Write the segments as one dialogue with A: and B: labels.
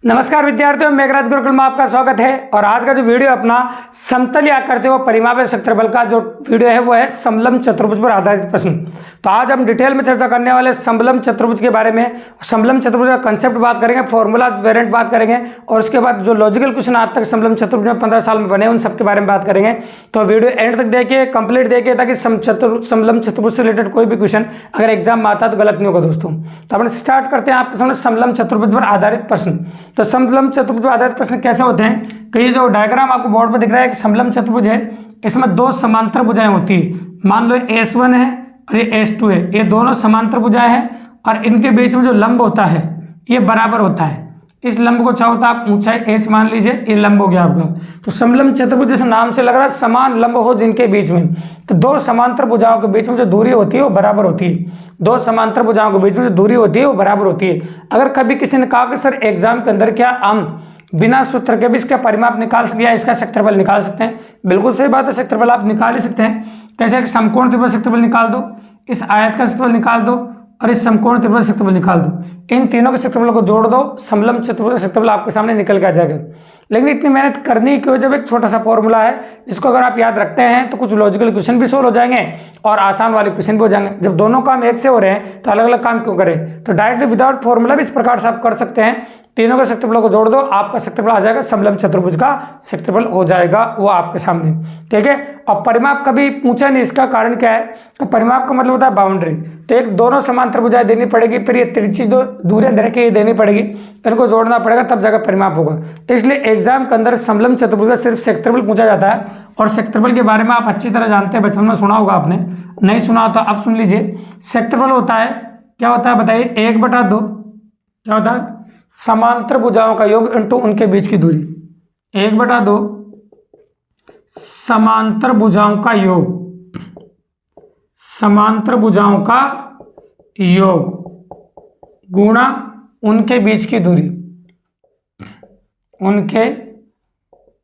A: नमस्कार विद्यार्थियों, मेघराज गुरुकुल में आपका स्वागत है। और आज का जो वीडियो अपना समतल आकृति व परिमापीय क्षेत्रफल का जो वीडियो है वो है समलंब चतुर्भुज पर आधारित प्रश्न। तो आज हम डिटेल में चर्चा करने वाले समलंब चतुर्भुज के बारे में। समलंब चतुर्भुज का कंसेप्ट बात करेंगे, फॉर्मूला वेरिएंट बात करेंगे और उसके बाद जो लॉजिकल क्वेश्चन आज तक समलंब चतुर्भुज में 15 साल में बने उन सबके बारे में बात करेंगे। तो वीडियो एंड तक देखिए, कंप्लीट देखिए, ताकि समलंब चतुर्भुज से रिलेटेड कोई भी क्वेश्चन अगर एग्जाम में आता तो गलत नहीं होगा दोस्तों। तो अपन स्टार्ट करते हैं आपके सामने समलंब चतुर्भुज पर आधारित प्रश्न। तो समलंब चतुर्भुज आधारित प्रश्न कैसे होते हैं कि ये जो डायग्राम आपको बोर्ड पर दिख रहा है कि समलंब चतुर्भुज है, इसमें दो समांतर भुजाएं होती है। मान लो S1 है और ये S2 है, ये दोनों समांतर भुजाएं हैं और इनके बीच में जो लंब होता है ये बराबर होता है। इस लंब को क्या होता है, आप ऊंचाई h मान लीजिए, ये लंब हो गया आपका। तो समलंब चतुर्भुज जैसे नाम से लग रहा है समान लंब हो जिनके बीच में, तो दो समांतर भुजाओं के बीच में जो दूरी होती है वो बराबर होती है। दो समांतर भुजाओं के बीच में जो दूरी होती है वो बराबर होती है। अगर कभी किसी ने कहा कि सर एग्जाम के अंदर क्या हम बिना सूत्र के भी इसका परिमाप निकाल सकते हैं, इसका क्षेत्रफल निकाल सकते हैं? बिल्कुल सही बात है, क्षेत्रफल आप निकाल ही सकते हैं। कैसे कि समकोण त्रिभुज क्षेत्रफल निकाल दो, इस आयत का क्षेत्रफल निकाल दो और इस समकोण त्रिभुज क्षेत्रफल निकाल दो। इन तीनों के क्षेत्रफल को जोड़ दो, समलंब चतुर्भुज क्षेत्रफल आपके सामने निकल के आ जाएगा। लेकिन इतनी मेहनत करनी क्यों जब एक छोटा सा फॉर्मूला है जिसको अगर आप याद रखते हैं तो कुछ लॉजिकल क्वेश्चन भी सोल्व हो जाएंगे और आसान वाले क्वेश्चन भी हो जाएंगे। जब दोनों काम एक से हो रहे हैं तो अलग अलग काम क्यों करें? तो डायरेक्टली विदाउट फॉर्मूला भी इस प्रकार से आप कर सकते हैं। तीनों के क्षेत्रफल को जोड़ दो, आपका क्षेत्रफल आ जाएगा, समलंब चतुर्भुज का क्षेत्रफल हो जाएगा वो आपके सामने। ठीक है। और परिमाप कभी पूछा नहीं, इसका कारण क्या है? तो परिमाप का मतलब होता है बाउंड्री। तो एक दोनों समांतर भुजाएं देनी पड़ेगी, फिर ये तिरछी दो दूरियां दे रखी देनी पड़ेगी, इनको जोड़ना पड़ेगा, तब जाकर परिमाप होगा। इसलिए एग्जाम के अंदर समलंब चतुर्भुज का सिर्फ क्षेत्रफल पूछा जाता है। और क्षेत्रफल के बारे में आप अच्छी तरह जानते हैं, बचपन में सुना होगा आपने, नहीं सुना तो आप सुन लीजिए। क्षेत्रफल होता है, क्या होता है बताइए, 1/2 क्या होता है, समांतर भुजाओं का योग इंटू उनके बीच की दूरी। 1/2 समांतर भुजाओं का योग, समांतर भुजाओं का योग गुणा उनके बीच की दूरी, उनके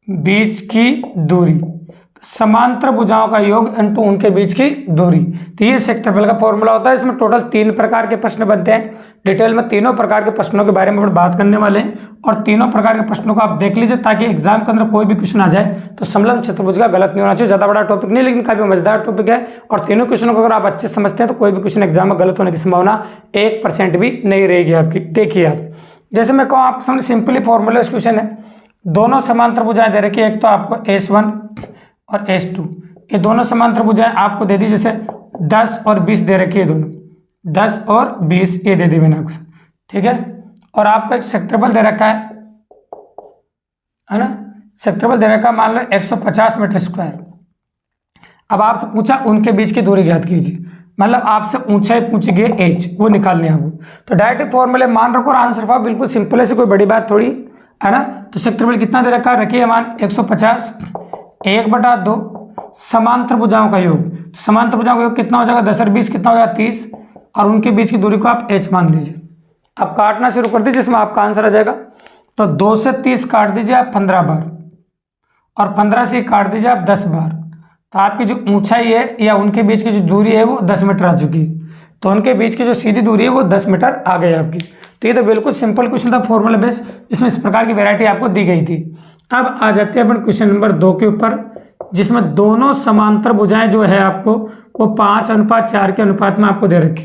A: बीच की दूरी, समांतर भुजाओं का योग इंटू उनके बीच की दूरी। तो ये क्षेत्रफल का फॉर्मूला होता है। इसमें टोटल 3 प्रकार के प्रश्न बनते हैं। डिटेल में तीनों प्रकार के प्रश्नों के बारे में हम बात करने वाले हैं और तीनों प्रकार के प्रश्नों को आप देख लीजिए ताकि एग्जाम के अंदर कोई भी क्वेश्चन आ जाए तो समलंब चतुर्भुज का गलत नहीं होना चाहिए। ज़्यादा बड़ा टॉपिक नहीं, लेकिन काफी मजेदार टॉपिक है और तीनों क्वेश्चनों को अगर आप अच्छे समझते हैं तो कोई भी क्वेश्चन एग्जाम में गलत होने की संभावना 1% भी नहीं रहेगी आपकी। देखिए आप, जैसे मैं कहूँ आपके सामने सिंपली फॉर्मूला क्वेश्चन है, दोनों समांतर भुजाएं दे रखी है, एक तो आपको S1 और S2, ये दोनों समांतर भुजाएं आपको दे दी, जैसे 10 और 20 दे रखी है, दोनों 10 और 20 ये दे दी मैंने आपको, ठीक है। और आपका एक क्षेत्रफल दे रखा है ना, क्षेत्रफल दे रखा मान लो 150 मीटर स्क्वायर। अब आपसे पूछा उनके बीच की दूरी ज्ञात कीजिए, मतलब आपसे ऊंचाई पूछी गई h, वो निकालनी है आपको। तो डायरेक्ट फॉर्मूले मान रखो और आंसर पाओ, बिल्कुल सिंपल है, से कोई बड़ी बात थोड़ी है ना। तो क्षेत्रफल कितना दे रखा है, रखिए मान 150, 1/2 समांतर भुजाओं का योग। तो समांतर भुजाओं का योग कितना हो जाएगा, 10 और 20 कितना हो जाएगा, 30, और उनके बीच की दूरी को आप h मान लीजिए। अब काटना शुरू कर दीजिए, इसमें आपका आंसर आ जाएगा। तो 2 से 30 काट दीजिए आप 15 बार और 15 से काट दीजिए आप 10 बार। तो आपकी जो ऊंचाई है या उनके बीच की जो दूरी है वो 10 मीटर आ चुकी है। तो उनके बीच की जो सीधी दूरी है वो 10 मीटर आ गई आपकी। तो ये तो बिल्कुल सिंपल क्वेश्चन था, फॉर्मूला बेस, जिसमें इस प्रकार की वैरायटी आपको दी गई थी। अब आ जाते हैं अपन क्वेश्चन नंबर 2 के ऊपर, जिसमें दोनों समांतर भुजाएं जो है आपको वो 5:4 के अनुपात में आपको दे रखी।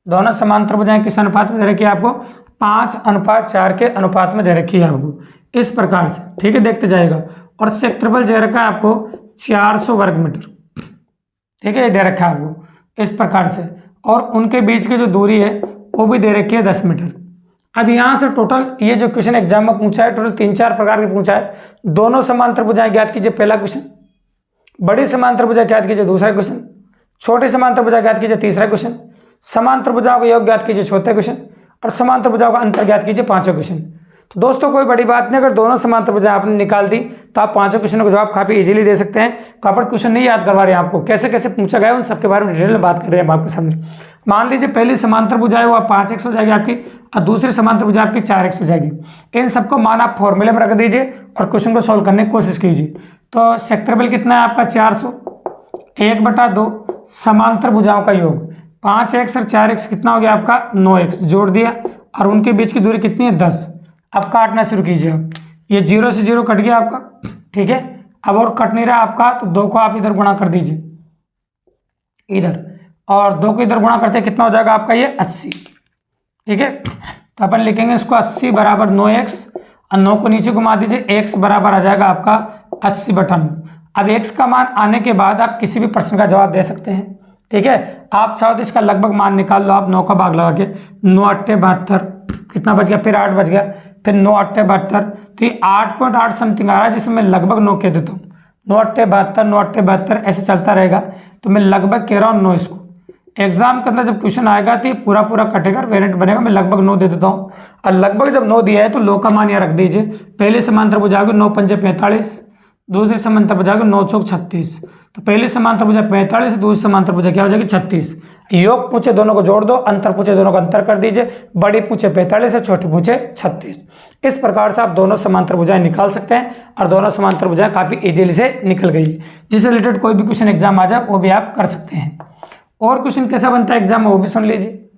A: दोनों समांतर भुजाएं किस अनुपात में दे रखी है आपको, 5:4 के अनुपात में दे रखी है आपको, इस प्रकार से, ठीक है, देखते जाएगा। और क्षेत्रफल दे रखा है आपको 400 वर्ग मीटर, ठीक है, ये दे रखा है आपको इस प्रकार से। और उनके बीच की जो दूरी है वो भी दे रखी है 10 मीटर। अब यहाँ से टोटल ये जो क्वेश्चन एग्जाम में पूछा है, टोटल 3-4 प्रकार के पूछा है। दोनों समांतर भुजाएं ज्ञात कीजिए, पहला क्वेश्चन। बड़ी समांतर भुजा ज्ञात कीजिए, दूसरा क्वेश्चन। छोटी समांतर भुजा ज्ञात कीजिए, तीसरा क्वेश्चन। समांतर भुजाओं का योग ज्ञात कीजिए, चौथा क्वेश्चन। और समांतर भुजाओं का अंतर ज्ञात कीजिए, 5वां क्वेश्चन। तो दोस्तों कोई बड़ी बात नहीं, अगर दोनों समांतर भुजाएं आपने निकाल दी तो आप 5 क्वेश्चनों का जवाब काफी इजीली दे सकते हैं। कापड़ क्वेश्चन नहीं याद करवा रहे हैं आपको, कैसे कैसे पूछा गया उन सबके बारे में डिटेल में बात कर रहे हैं आपके सामने। मान लीजिए पहली समांतर भुजा है वो 5x हो जाएगी आपकी, और दूसरी समांतर भुजा आपकी 4x हो जाएगी। इन सबको मान आप फॉर्मूले में रख दीजिए और क्वेश्चन को सॉल्व करने की कोशिश कीजिए। तो क्षेत्रफल कितना है आपका 400, 1/2 समांतर भुजाओं का योग, 5x और 4x कितना हो गया आपका 9x, जोड़ दिया, और उनके बीच की दूरी कितनी है 10। अब काटना शुरू कीजिए। आप ये 0 से 0 कट गया आपका, ठीक है। अब और कट नहीं रहा आपका, तो 2 को आप इधर गुणा कर दीजिए इधर, और 2 को इधर गुणा करते कितना हो जाएगा आपका ये 80, ठीक है। तो अपन लिखेंगे इसको 80 बराबर 9x, और 9 को नीचे घुमा दीजिए, x बराबर आ जाएगा आपका 80/9। अब x का मान आने के बाद आप किसी भी प्रश्न का जवाब दे सकते हैं, ठीक है। आप चाहो तो इसका लगभग मान निकाल लो आप 9 का भाग लगा के, 9 8 72, कितना बच गया, फिर 8 बच गया, फिर 9 8 72, तो ये 8.8 समथिंग आ रहा है, जिसमें मैं लगभग 9 कह देता हूँ। 9 8 72, 9 8 72 ऐसे चलता रहेगा, तो मैं लगभग कह रहा हूँ 9। इसको एग्जाम के अंदर जब क्वेश्चन आएगा तो ये पूरा पूरा कटेगा, वेरिएंट बनेगा, मैं लगभग 9 दे देता हूँ। और लगभग जब 9 दिया है तो लो का मान यहाँ रख दीजिए। पहले समांतर भुजा 9 पंजे 45, दूसरी समांतर भुजा 9 चौक 36, तो पहली समांतर भुजा 45, दूसरी समांतर भुजा क्या हो जाएगी 36। योग पूछे दोनों को जोड़ दो, अंतर पूछे दोनों को अंतर कर दीजिए, बड़ी पूछे 45 है, छोटी पूछे 36। इस प्रकार से आप दोनों समांतर भुजाएं निकाल सकते हैं, और दोनों समांतर भुजाएं काफी इजीली से निकल गई। जिससे रिलेटेड कोई भी क्वेश्चन एग्जाम आ जाए वो भी आप कर सकते हैं। और क्वेश्चन कैसा बनता है एग्जाम में वो भी सुन लीजिए।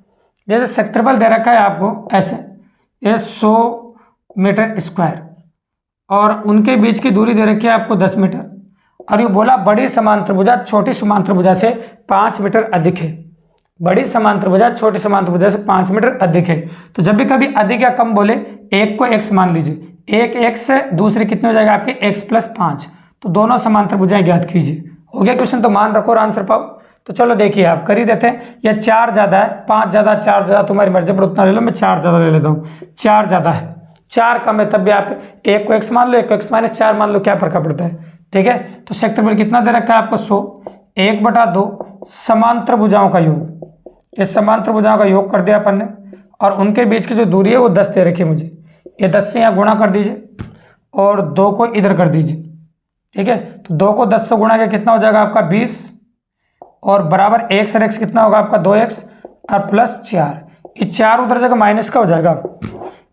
A: जैसे क्षेत्रफल दे रखा है आपको ऐसे, ये 100 मीटर स्क्वायर, और उनके बीच की दूरी दे रखी है आपको 10 मीटर, और ये बोला बड़ी समांतर भुजा छोटी समांतर भुजा से 5 मीटर अधिक है। बड़ी समांतर भुजा छोटी समांतर भुजा से 5 मीटर अधिक है। तो जब भी कभी अधिक या कम बोले, एक को x मान लीजिए, एक x से दूसरी कितने हो जाएगा आपके x + 5, तो दोनों समांतर भुजाएं ज्ञात कीजिए। हो गया क्वेश्चन, तो मान रखो और आंसर पाओ। तो चलो देखिए आप कर ही देते हैं। या 4 ज़्यादा है, 5 ज़्यादा, 4 ज़्यादा, तुम्हारी मर्जी पर उतना ले लो, मैं 4 ज़्यादा ले लेता हूँ। 4 ज़्यादा है, 4 कम है, तब भी आप एक को x मान लो, एक को x - 4 मान लो, क्या फर्क पड़ता है, ठीक है। तो क्षेत्रफल कितना दे रखा है आपको 100, 1/2 समांतर भुजाओं का योग, इस समांतर भुजाओं का योग कर दिया अपन ने, और उनके बीच की जो दूरी है वो 10 दे रखी है मुझे। ये 10 से यहाँ गुणा कर दीजिए, और 2 को इधर कर दीजिए, ठीक है। तो 2 को 10 से गुणा किया कितना हो जाएगा आपका 20, और बराबर x और x कितना होगा आपका 2x, और +4, ये 4 उधर जगह माइनस का हो जाएगा,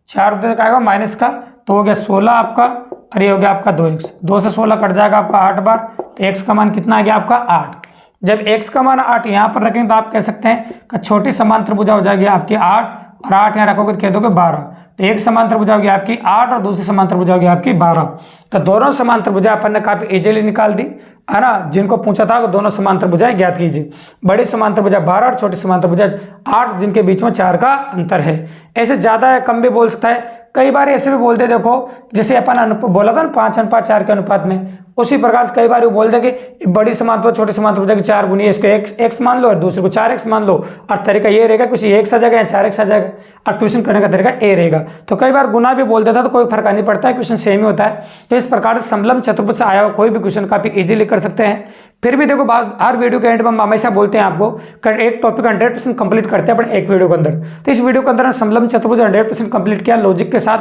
A: 4 उधर जगह आएगा माइनस का, तो हो गया 16 आपका, और ये हो गया आपका 2x। 2 से 16 कट जाएगा आपका 8 बार, तो x का मान कितना आ गया आपका 8। जब x का मान 8 यहाँ पर रखेंगे तो आप कह सकते हैं कि छोटी समांतर भुजा हो जाएगी आपकी 8, और 8 यहाँ रखोगे तो कह दोगे 12। तो एक समांतर भुजा होगी आपकी 8, और दूसरी समांतर भुजा होगी आपकी 12। तो दोनों समांतर भुजा अपन ने काफी इजीली निकाल दी, है ना। जिनको पूछा था वो दोनों समांतर भुजाएं ज्ञात कीजिए। बड़ी समांतर भुजा 12 और छोटी समांतर भुजा 8, जिनके बीच में 4 का अंतर है। ऐसे ज्यादा है कम भी बोल सकता है, कई बार ऐसे भी बोलते, देखो जैसे अपन बोला था ना 5:4 के अनुपात में, उसी प्रकार से कई बार वो बोल दे कि बड़ी समांतर छोटी समांतर भुजा की 4 गुनी है, इसको x मान लो और दूसरे को 4x मान लो, और तरीका ये रहेगा कुछ x आ जाएगा या 4x आ जाएगा, और ट्यूशन करने का तरीका ए रहेगा। तो कई बार गुना भी बोल देता तो कोई फर्क नहीं पड़ता है, क्वेश्चन सेम ही होता है। तो इस प्रकार से समलम चतुर्भुज से आया हुआ कोई भी क्वेश्चन काफी इजीली कर सकते हैं। फिर भी देखो हर वीडियो के एंड में हम हमेशा बोलते हैं आपको एक टॉपिक 100% कंप्लीट करते हैं अपन एक वीडियो के अंदर। तो इस वीडियो के अंदर समलम चतुर्भुज 100% कंप्लीट किया, लॉजिक के साथ,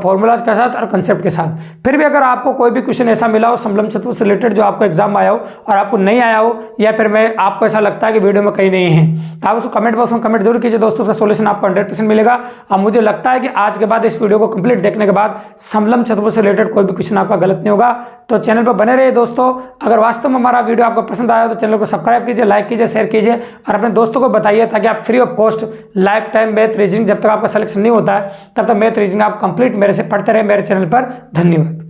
A: फॉर्मूलाज के साथ और कंसेप्ट के साथ। फिर भी अगर आपको कोई भी क्वेश्चन ऐसा मिला हो समलम चतुर्भुज से रिलेटेड जो आपको एग्जाम आया हो और आपको नहीं आया हो, या फिर मैं आपको ऐसा लगता है कि वीडियो में कहीं नहीं है, आप उसको कमेंट बॉक्स में कमेंट जरूर कीजिए दोस्तों, उसका सोल्यूशन आपको 100% मिलेगा। अब मुझे लगता है कि आज के बाद इस वीडियो को कंप्लीट देखने के बाद समलम चतुर्भुज से रिलेटेड कोई भी क्वेश्चन आपका गलत नहीं होगा। तो चैनल पर बने रहिए दोस्तों। अगर वास्तव में हमारा वीडियो आपको पसंद आया तो चैनल को सब्सक्राइब कीजिए, लाइक कीजिए, शेयर कीजिए, और अपने दोस्तों को बताइए, ताकि आप free of cost life time math reasoning जब तक आपका सिलेक्शन नहीं होता है तब तक मैथ रीजनिंग आप कंप्लीट मेरे से पढ़ते रहे मेरे चैनल पर। धन्यवाद।